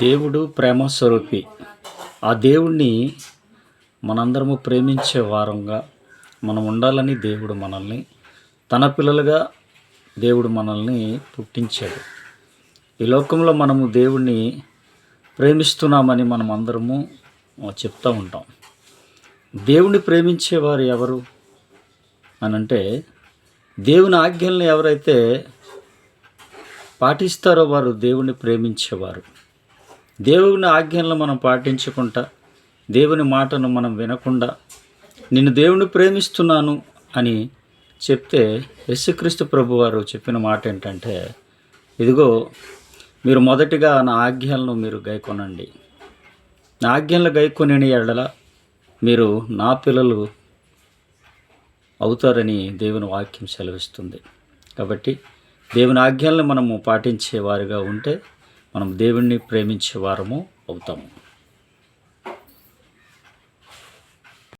దేవుడు ప్రేమ స్వరూపి. ఆ దేవుణ్ణి మనందరము ప్రేమించే వారంగా మనం ఉండాలని దేవుడు మనల్ని తన పిల్లలుగా దేవుడు మనల్ని పుట్టించాడు. ఈ లోకంలో మనము దేవుణ్ణి ప్రేమిస్తున్నామని మనం అందరము చెప్తూ ఉంటాం. దేవుణ్ణి ప్రేమించేవారు ఎవరు అనంటే, దేవుని ఆజ్ఞల్ని ఎవరైతే పాటిస్తారో వారు దేవుణ్ణి ప్రేమించేవారు. దేవుని ఆజ్ఞలను మనం పాటించకుండా, దేవుని మాటను మనం వినకుండా, నిన్ను దేవుణ్ణి ప్రేమిస్తున్నాను అని చెప్తే, యేసుక్రీస్తు ప్రభువారు చెప్పిన మాట ఏంటంటే, ఇదిగో మీరు మొదటిగా నా ఆజ్ఞలను మీరు గైకొనండి. నా ఆజ్ఞలను గైకొనే ఎడల మీరు నా పిల్లలు అవుతారని దేవుని వాక్యం సెలవిస్తుంది. కాబట్టి దేవుని ఆజ్ఞలను మనము పాటించే వారిగా ఉంటే మనం దేవుణ్ణి ప్రేమించే వారము అవుతాము.